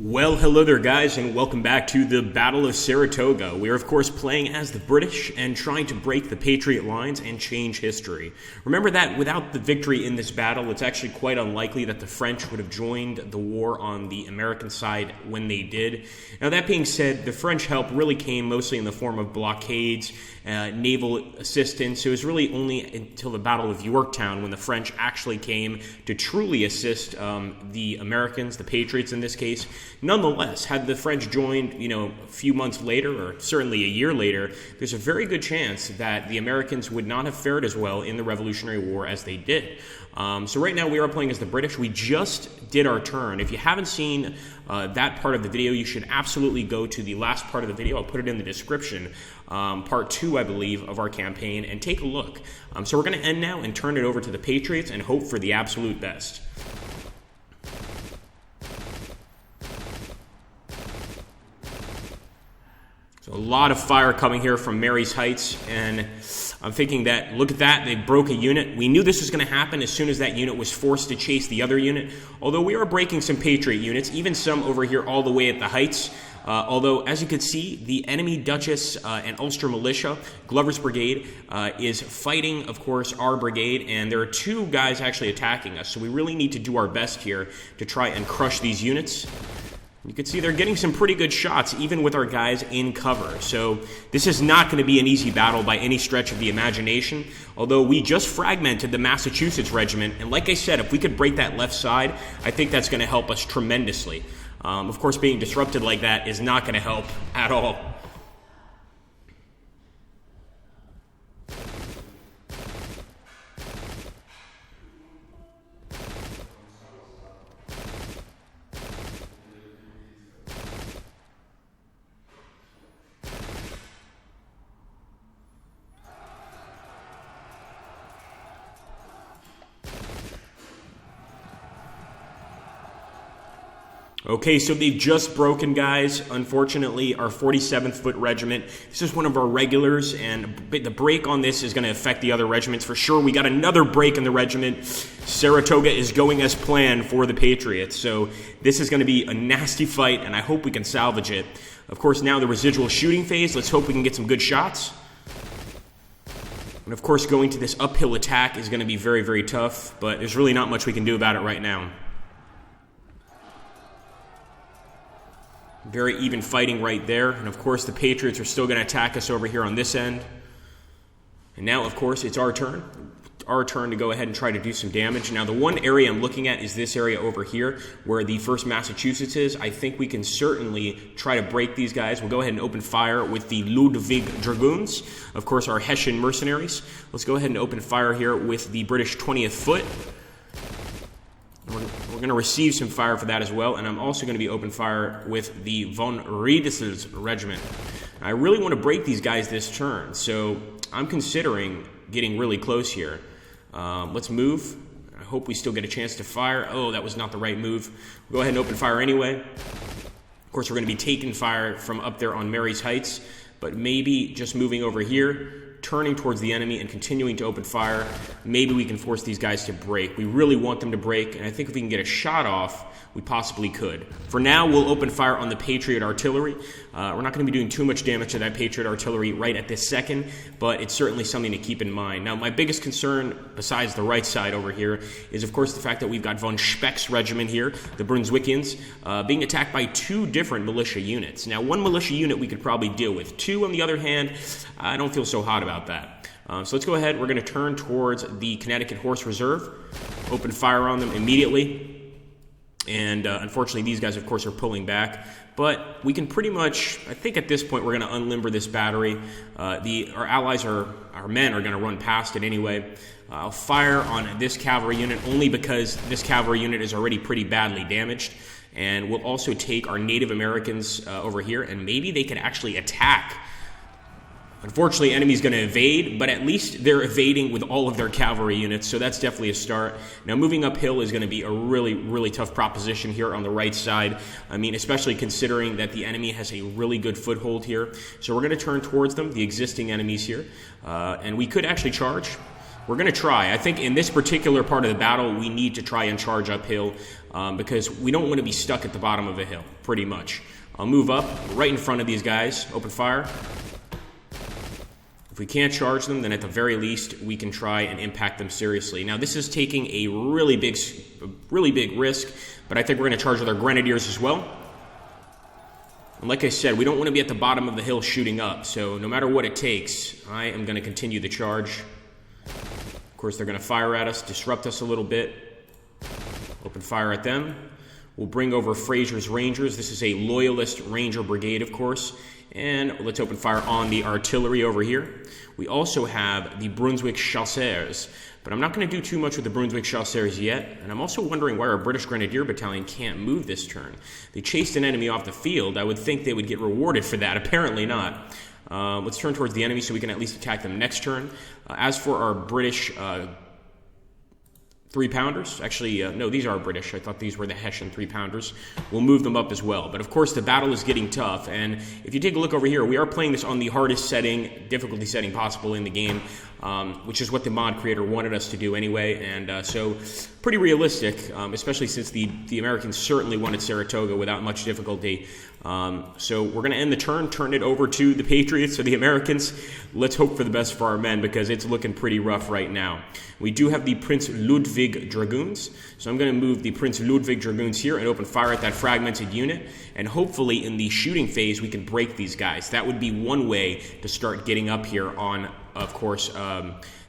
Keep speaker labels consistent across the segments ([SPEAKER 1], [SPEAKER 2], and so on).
[SPEAKER 1] Well, hello there, guys, and welcome back to the Battle of Saratoga. We are, of course, playing as the British and trying to break the Patriot lines and change history. Remember that without the victory in this battle, it's actually quite unlikely that the French would have joined the war on the American side when they did. Now, that being said, the French help really came mostly in the form of blockades, naval assistance. It was really only until the Battle of Yorktown when the French actually came to truly assist the Americans, the Patriots in this case. Nonetheless, had the French joined, a few months later, or certainly a year later, there's a very good chance that the Americans would not have fared as well in the Revolutionary War as they did. So right now we are playing as the British. We just did our turn. If you haven't seen that part of the video, you should absolutely go to the last part of the video. I'll put it in the description. Part 2, I believe, of our campaign, and take a look. So we're going to end now and turn it over to the Patriots and hope for the absolute best. So a lot of fire coming here from Mary's Heights, and I'm thinking that, look at that, they broke a unit. We knew this was going to happen as soon as that unit was forced to chase the other unit, although we are breaking some Patriot units, even some over here all the way at the Heights. Although, as you can see, the enemy Duchess and Ulster Militia, Glover's Brigade, is fighting, of course, our brigade, and there are two guys actually attacking us, so we really need to do our best here to try and crush these units. You can see they're getting some pretty good shots, even with our guys in cover. So this is not going to be an easy battle by any stretch of the imagination, although we just fragmented the Massachusetts regiment, and like I said, if we could break that left side, I think that's going to help us tremendously. Of course, being disrupted like that is not going to help at all. Okay, so they've just broken, guys. Unfortunately, our 47th Foot Regiment. This is one of our regulars, and the break on this is going to affect the other regiments for sure. We got another break in the regiment. Saratoga is going as planned for the Patriots, so this is going to be a nasty fight, and I hope we can salvage it. Of course, now the residual shooting phase. Let's hope we can get some good shots. And of course, going to this uphill attack is going to be very, very tough, but there's really not much we can do about it right now. Very even fighting right there. And of course, the Patriots are still going to attack us over here on this end. And now, of course, it's our turn. Our turn to go ahead and try to do some damage. Now, the one area I'm looking at is this area over here where the 1st Massachusetts is. I think we can certainly try to break these guys. We'll go ahead and open fire with the Ludwig Dragoons. Of course, our Hessian mercenaries. Let's go ahead and open fire here with the British 20th Foot. We're going to receive some fire for that as well, and I'm also going to be open fire with the von Riedessel's regiment. I really want to break these guys this turn, so I'm considering getting really close here. Let's move. I hope we still get a chance to fire. Oh, that was not the right move. We'll go ahead and open fire anyway. Of course, we're going to be taking fire from up there on Mary's Heights, but maybe just moving over here, turning towards the enemy and continuing to open fire, maybe we can force these guys to break. We really want them to break, and I think if we can get a shot off, we possibly could. For now, we'll open fire on the Patriot artillery. We're not going to be doing too much damage to that Patriot artillery right at this second, but it's certainly something to keep in mind. Now, my biggest concern, besides the right side over here, is of course the fact that we've got von Speck's regiment here, the Brunswickians, being attacked by 2 different militia units. Now, 1 militia unit we could probably deal with. 2, on the other hand, I don't feel so hot about that. So let's go ahead. We're going to turn towards the Connecticut Horse Reserve, open fire on them immediately. And unfortunately, these guys, of course, are pulling back. But we can pretty much, I think at this point, we're going to unlimber this battery. Our allies, our men, are going to run past it anyway. I'll fire on this cavalry unit only because this cavalry unit is already pretty badly damaged. And we'll also take our Native Americans over here, and maybe they could actually attack. Unfortunately, enemy's going to evade, but at least they're evading with all of their cavalry units, so that's definitely a start. Now, moving uphill is going to be a really, really tough proposition here on the right side. I mean, especially considering that the enemy has a really good foothold here. So we're going to turn towards them, the existing enemies here, and we could actually charge. We're going to try. I think in this particular part of the battle, we need to try and charge uphill because we don't want to be stuck at the bottom of a hill, pretty much. I'll move up right in front of these guys. Open fire. If we can't charge them, then at the very least, we can try and impact them seriously. Now, this is taking a really big risk, but I think we're going to charge with our grenadiers as well. And like I said, we don't want to be at the bottom of the hill shooting up, so no matter what it takes, I am going to continue the charge. Of course, they're going to fire at us, disrupt us a little bit. Open fire at them. We'll bring over Fraser's Rangers. This is a Loyalist Ranger Brigade, of course. And let's open fire on the artillery over here. We also have the Brunswick Chasseurs, but I'm not going to do too much with the Brunswick Chasseurs yet. And I'm also wondering why our British Grenadier Battalion can't move this turn. They chased an enemy off the field. I would think they would get rewarded for that. Apparently not. Let's turn towards the enemy so we can at least attack them next turn. As for our British 3-pounders, actually, no, these are British. I thought these were the Hessian 3-pounders. We'll move them up as well. But of course, the battle is getting tough. And if you take a look over here, we are playing this on the hardest difficulty setting possible in the game, which is what the mod creator wanted us to do anyway. And so pretty realistic, especially since the Americans certainly wanted Saratoga without much difficulty. So we're going to end the turn it over to the Patriots or the Americans. Let's hope for the best for our men because it's looking pretty rough right now. We do have the Prince Ludwig Dragoons, so I'm going to move the Prince Ludwig Dragoons here and open fire at that fragmented unit, and hopefully in the shooting phase we can break these guys. That would be one way to start getting up here on, of course,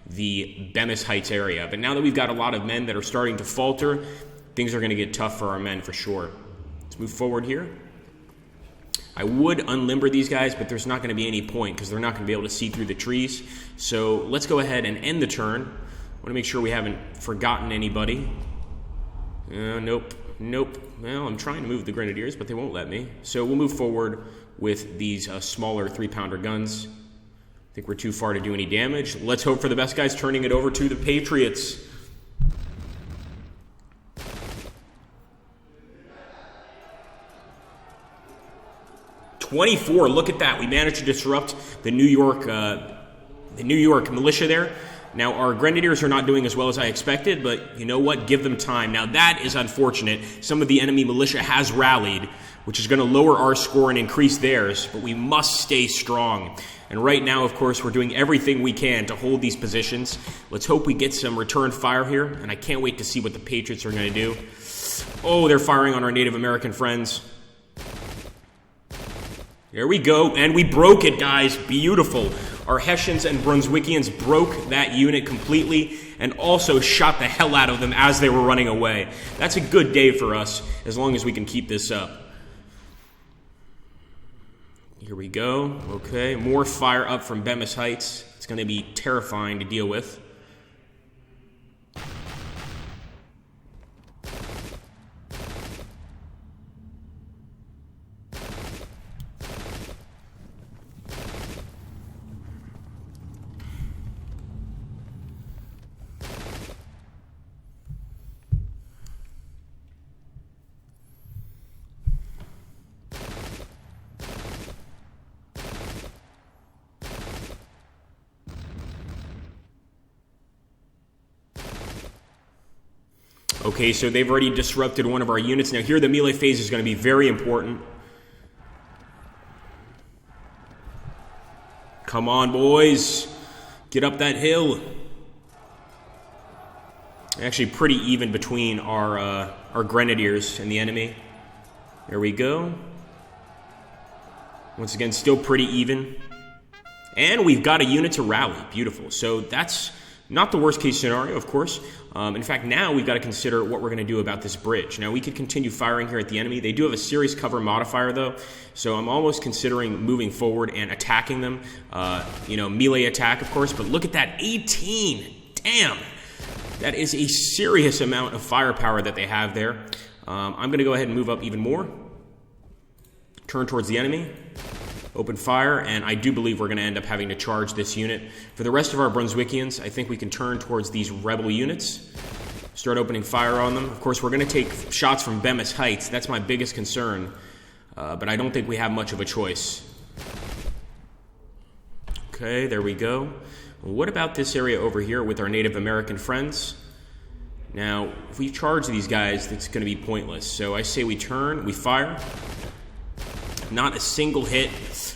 [SPEAKER 1] the Bemis Heights area. But now that we've got a lot of men that are starting to falter, things are going to get tough for our men for sure. Let's move forward here. I would unlimber these guys, but there's not going to be any point because they're not going to be able to see through the trees. So let's go ahead and end the turn. I want to make sure we haven't forgotten anybody. Nope. Well, I'm trying to move the Grenadiers, but they won't let me. So we'll move forward with these smaller 3-pounder guns. I think we're too far to do any damage. Let's hope for the best, guys, turning it over to the Patriots. '24, look at that. We managed to disrupt the New York militia there. Now, our Grenadiers are not doing as well as I expected, but you know what? Give them time. Now, that is unfortunate. Some of the enemy militia has rallied, which is going to lower our score and increase theirs, but we must stay strong. And right now, of course, we're doing everything we can to hold these positions. Let's hope we get some return fire here, and I can't wait to see what the Patriots are going to do. Oh, they're firing on our Native American friends. There we go, and we broke it, guys. Beautiful. Our Hessians and Brunswickians broke that unit completely and also shot the hell out of them as they were running away. That's a good day for us, as long as we can keep this up. Here we go. Okay, more fire up from Bemis Heights. It's going to be terrifying to deal with. Okay, so they've already disrupted one of our units. Now here the melee phase is going to be very important. Come on, boys. Get up that hill. Actually pretty even between our Grenadiers and the enemy. There we go. Once again, still pretty even. And we've got a unit to rally. Beautiful. So that's not the worst case scenario, of course. In fact, now we've got to consider what we're going to do about this bridge. Now, we could continue firing here at the enemy. They do have a serious cover modifier, though, so I'm almost considering moving forward and attacking them. Melee attack, of course, but look at that, 18! Damn! That is a serious amount of firepower that they have there. I'm going to go ahead and move up even more. Turn towards the enemy. Open fire, and I do believe we're going to end up having to charge this unit. For the rest of our Brunswickians, I think we can turn towards these rebel units, start opening fire on them. Of course, we're going to take shots from Bemis Heights. That's my biggest concern, but I don't think we have much of a choice. Okay, there we go. What about this area over here with our Native American friends? Now, if we charge these guys, that's going to be pointless. So I say we turn, we fire. Not a single hit.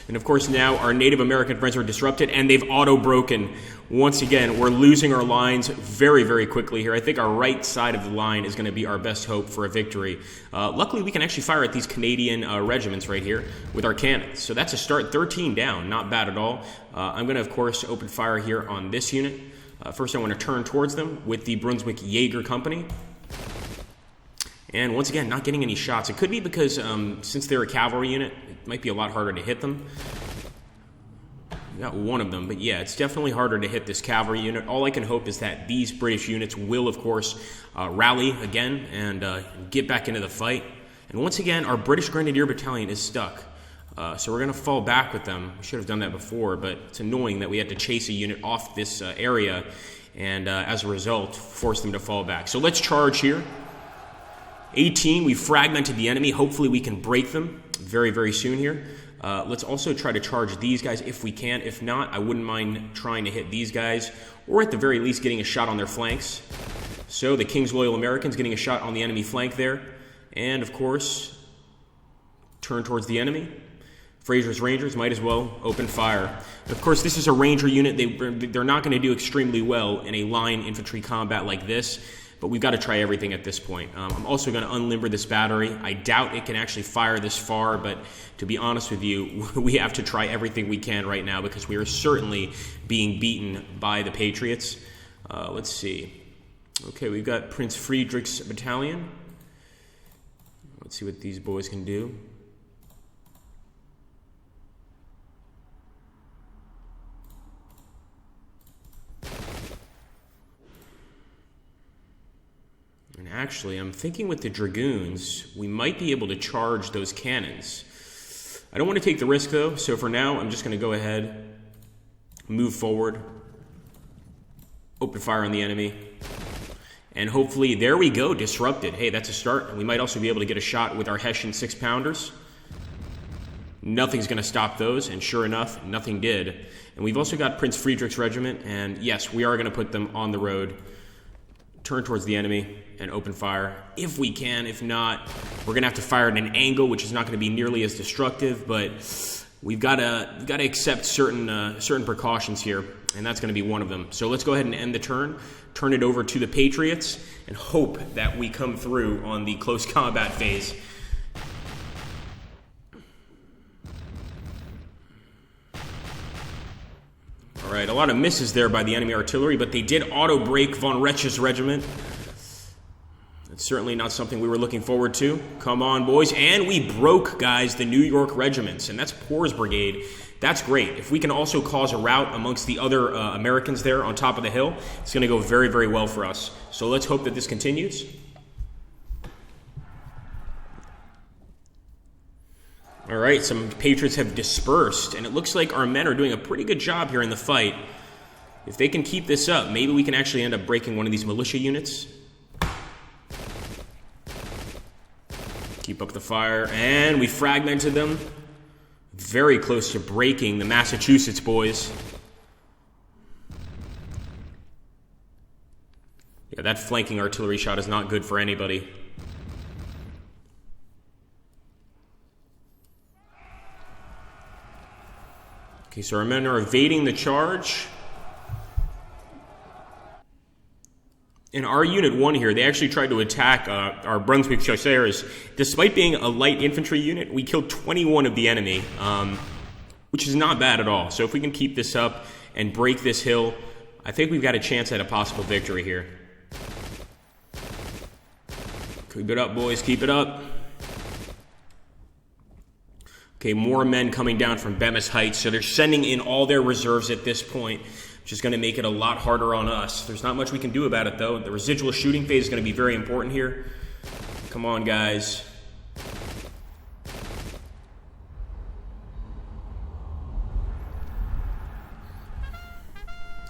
[SPEAKER 1] And of course now our Native American friends are disrupted and they've auto-broken. Once again, we're losing our lines very, very quickly here. I think our right side of the line is going to be our best hope for a victory. Luckily, we can actually fire at these Canadian regiments right here with our cannons. So that's a start, 13 down, not bad at all. I'm going to, of course, open fire here on this unit. First, I want to turn towards them with the Brunswick Jaeger Company. And once again, not getting any shots. It could be because since they're a cavalry unit, it might be a lot harder to hit them. We got one of them, but yeah, it's definitely harder to hit this cavalry unit. All I can hope is that these British units will, of course, rally again and get back into the fight. And once again, our British Grenadier Battalion is stuck. So we're going to fall back with them. We should have done that before, but it's annoying that we had to chase a unit off this area and as a result, force them to fall back. So let's charge here. 18, we fragmented the enemy. Hopefully we can break them very, very soon here. Let's also try to charge these guys if we can. If not, I wouldn't mind trying to hit these guys, or at the very least getting a shot on their flanks. So the King's Loyal Americans getting a shot on the enemy flank there. And of course, turn towards the enemy. Fraser's Rangers might as well open fire. Of course, this is a Ranger unit. They're not going to do extremely well in a line infantry combat like this, but we've got to try everything at this point. I'm also going to unlimber this battery. I doubt it can actually fire this far, but to be honest with you, we have to try everything we can right now because we are certainly being beaten by the Patriots. Let's see. Okay, we've got Prince Friedrich's battalion. Let's see what these boys can do. And actually, I'm thinking with the Dragoons, we might be able to charge those cannons. I don't want to take the risk, though, so for now, I'm just going to go ahead, move forward, open fire on the enemy, and hopefully, there we go, disrupted. Hey, that's a start. We might also be able to get a shot with our Hessian 6-pounders. Nothing's going to stop those, and sure enough, nothing did. And we've also got Prince Friedrich's regiment, and yes, we are going to put them on the road. Turn towards the enemy and open fire if we can. If not, we're going to have to fire at an angle, which is not going to be nearly as destructive, but we've got to accept certain precautions here, and that's going to be one of them. So let's go ahead and end the turn, turn it over to the Patriots, and hope that we come through on the close combat phase. All right, a lot of misses there by the enemy artillery, but they did auto-break von Retsch's regiment. It's certainly not something we were looking forward to. Come on, boys. And we broke, guys, the New York regiments, and that's Poor's brigade. That's great. If we can also cause a rout amongst the other Americans there on top of the hill, it's going to go very, very well for us. So let's hope that this continues. All right, some Patriots have dispersed, and it looks like our men are doing a pretty good job here in the fight. If they can keep this up, maybe we can actually end up breaking one of these militia units. Keep up the fire, and we fragmented them. Very close to breaking the Massachusetts boys. Yeah, that flanking artillery shot is not good for anybody. Okay, so our men are evading the charge. In our Unit 1 here, they actually tried to attack our Brunswick Chasseurs. Despite being a light infantry unit, we killed 21 of the enemy, which is not bad at all. So if we can keep this up and break this hill, I think we've got a chance at a possible victory here. Keep it up, boys. Keep it up. Okay, more men coming down from Bemis Heights, so they're sending in all their reserves at this point, which is going to make it a lot harder on us. There's not much we can do about it, though. The residual shooting phase is going to be very important here. Come on, guys.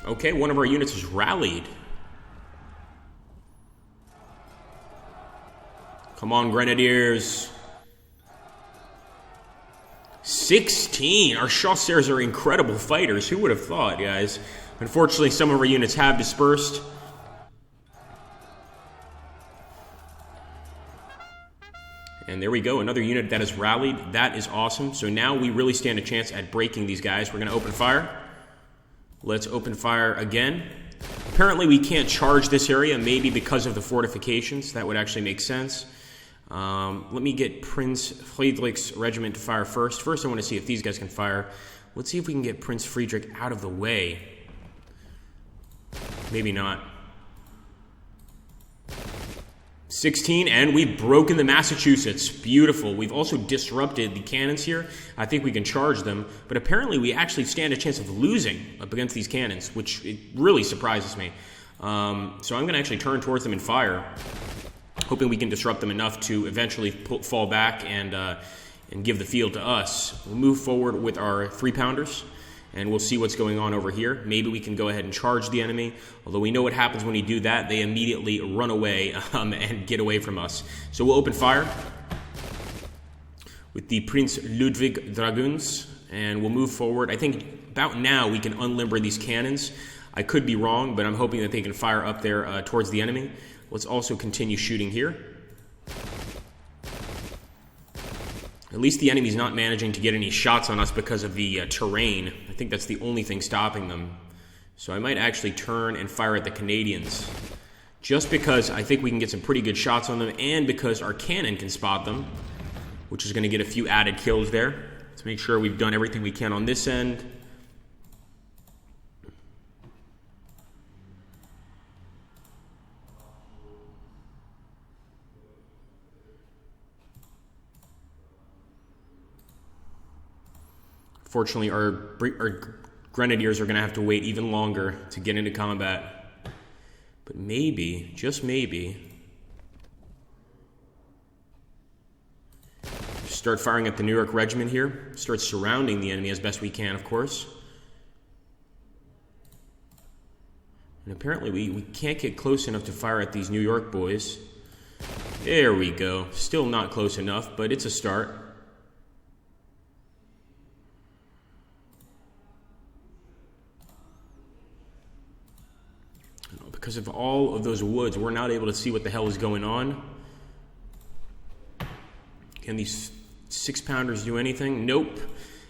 [SPEAKER 1] Okay, one of our units has rallied. Come on, Grenadiers. 16. Our Chasseurs are incredible fighters. Who would have thought, guys? Unfortunately, some of our units have dispersed. And there we go, another unit that has rallied. That is awesome. So now we really stand a chance at breaking these guys. We're going to open fire. Let's open fire again. Apparently we can't charge this area, maybe because of the fortifications. That would actually make sense. Let me get Prince Friedrich's regiment to fire first. First I want to see if these guys can fire. Let's see if we can get Prince Friedrich out of the way. Maybe not. 16, and we've broken the Massachusetts. Beautiful. We've also disrupted the cannons here. I think we can charge them, but apparently we actually stand a chance of losing up against these cannons, which it really surprises me. So I'm going to actually turn towards them and fire, hoping we can disrupt them enough to eventually fall back and give the field to us. We'll move forward with our 3-pounders. And we'll see what's going on over here. Maybe we can go ahead and charge the enemy. Although we know what happens when you do that. They immediately run away and get away from us. So we'll open fire with the Prince Ludwig Dragoons. And we'll move forward. I think about now we can unlimber these cannons. I could be wrong, but I'm hoping that they can fire up there towards the enemy. Let's also continue shooting here. At least the enemy's not managing to get any shots on us because of the terrain. I think that's the only thing stopping them. So I might actually turn and fire at the Canadians. Just because I think we can get some pretty good shots on them, and because our cannon can spot them, which is going to get a few added kills there. Let's make sure we've done everything we can on this end. Fortunately, our grenadiers are going to have to wait even longer to get into combat. But maybe, just maybe, start firing at the New York Regiment here. Start surrounding the enemy as best we can, of course. And apparently we can't get close enough to fire at these New York boys. There we go. Still not close enough, but it's a start. Because of all of those woods, we're not able to see what the hell is going on. Can these 6-pounders do anything? Nope.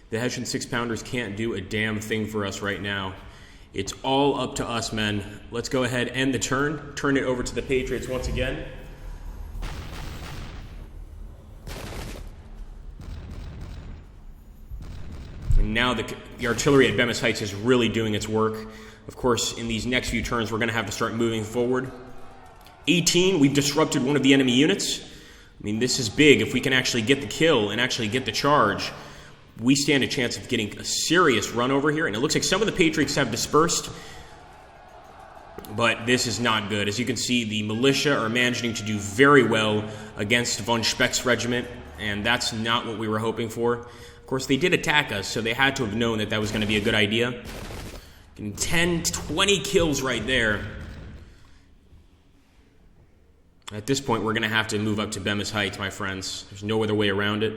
[SPEAKER 1] The Hessian 6-pounders can't do a damn thing for us right now. It's all up to us, men. Let's go ahead and end the turn. Turn it over to the Patriots once again. And now the artillery at Bemis Heights is really doing its work. Of course, in these next few turns, we're going to have to start moving forward. 18, we've disrupted one of the enemy units. I mean, this is big. If we can actually get the kill and actually get the charge, we stand a chance of getting a serious run over here. And it looks like some of the Patriots have dispersed, but this is not good. As you can see, the militia are managing to do very well against von Speck's regiment, and that's not what we were hoping for. Of course, they did attack us, so they had to have known that that was going to be a good idea. 10, 20 kills right there. At this point, we're going to have to move up to Bemis Heights, my friends. There's no other way around it.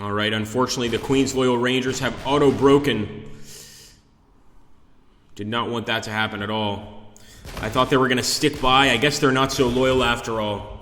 [SPEAKER 1] All right, unfortunately, the Queen's Loyal Rangers have auto-broken. Did not want that to happen at all. I thought they were going to stick by. I guess they're not so loyal after all.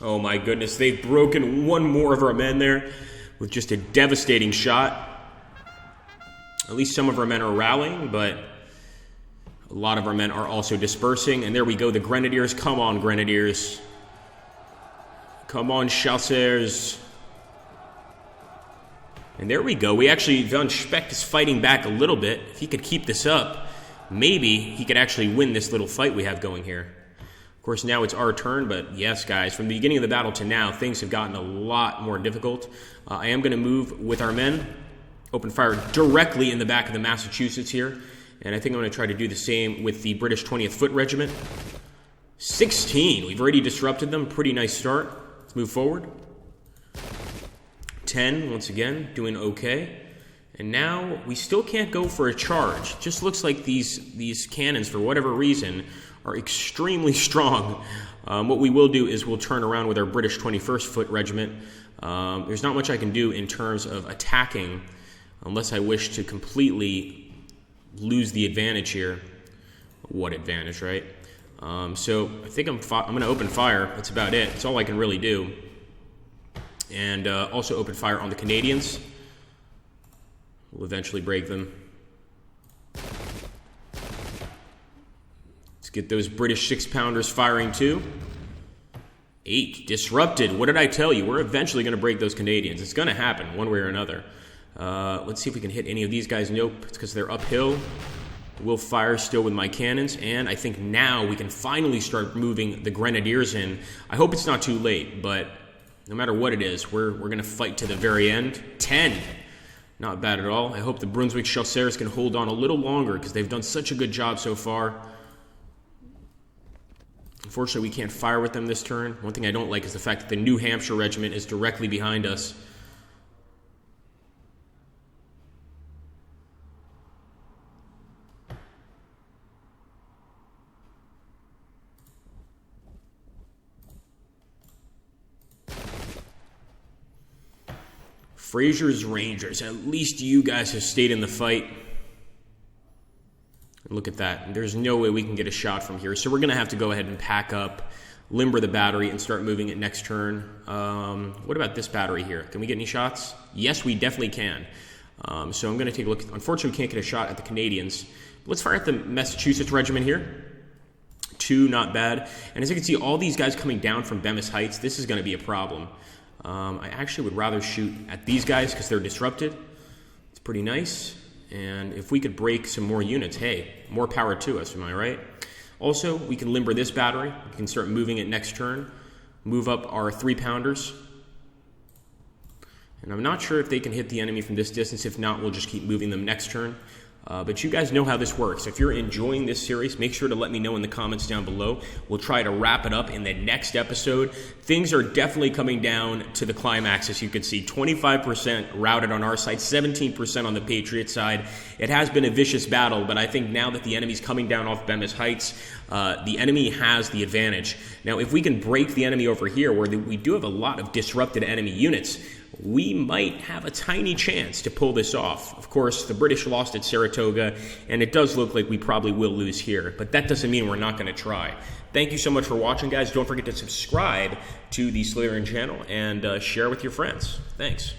[SPEAKER 1] Oh my goodness, they've broken one more of our men there with just a devastating shot. At least some of our men are rallying, but a lot of our men are also dispersing. And there we go, the Grenadiers. Come on, Grenadiers. Come on, Chasseurs. And there we go. We actually, von Speck is fighting back a little bit. If he could keep this up, maybe he could actually win this little fight we have going here. Of course, now it's our turn, but yes, guys, from the beginning of the battle to now, things have gotten a lot more difficult. I am going to move with our men. open fire directly in the back of the Massachusetts here. And I think I'm going to try to do the same with the British 20th Foot Regiment. 16. We've already disrupted them. Pretty nice start. Let's move forward. 10, once again, doing okay. And now we still can't go for a charge. It just looks like these cannons, for whatever reason, are extremely strong. What we will do is we'll turn around with our British 21st Foot Regiment. There's not much I can do in terms of attacking unless I wish to completely lose the advantage here. What advantage, right? So I think I'm going to open fire. That's about it. That's all I can really do. And also open fire on the Canadians. We'll eventually break them. Let's get those British 6-pounders firing too. 8. Disrupted. What did I tell you? We're eventually going to break those Canadians. It's going to happen one way or another. Let's see if we can hit any of these guys. Nope. It's because they're uphill. We'll fire still with my cannons. And I think now we can finally start moving the Grenadiers in. I hope it's not too late, but no matter what it is, we're going to fight to the very end. 10. Not bad at all. I hope the Brunswick Chasseurs can hold on a little longer because they've done such a good job so far. Unfortunately, we can't fire with them this turn. One thing I don't like is the fact that the New Hampshire Regiment is directly behind us. Fraser's Rangers. At least you guys have stayed in the fight. Look at that. There's no way we can get a shot from here. So we're going to have to go ahead and pack up, limber the battery, and start moving it next turn. What about this battery here? Can we get any shots? Yes, we definitely can. So I'm going to take a look. Unfortunately, we can't get a shot at the Canadians. Let's fire at the Massachusetts Regiment here. 2, not bad. And as you can see, all these guys coming down from Bemis Heights, this is going to be a problem. I actually would rather shoot at these guys because they're disrupted. It's pretty nice. And if we could break some more units, hey, more power to us, am I right? Also, we can limber this battery. We can start moving it next turn. Move up our 3-pounders. And I'm not sure if they can hit the enemy from this distance. If not, we'll just keep moving them next turn. But you guys know how this works. If you're enjoying this series, make sure to let me know in the comments down below. We'll try to wrap it up in the next episode. Things are definitely coming down to the climax, as you can see. 25% routed on our side, 17% on the Patriot side. It has been a vicious battle, but I think now that the enemy's coming down off Bemis Heights, the enemy has the advantage. Now, if we can break the enemy over here, where we do have a lot of disrupted enemy units, we might have a tiny chance to pull this off. Of course, the British lost at Saratoga, and it does look like we probably will lose here, but that doesn't mean we're not going to try. Thank you so much for watching, guys. Don't forget to subscribe to the Slayerian channel and share with your friends. Thanks.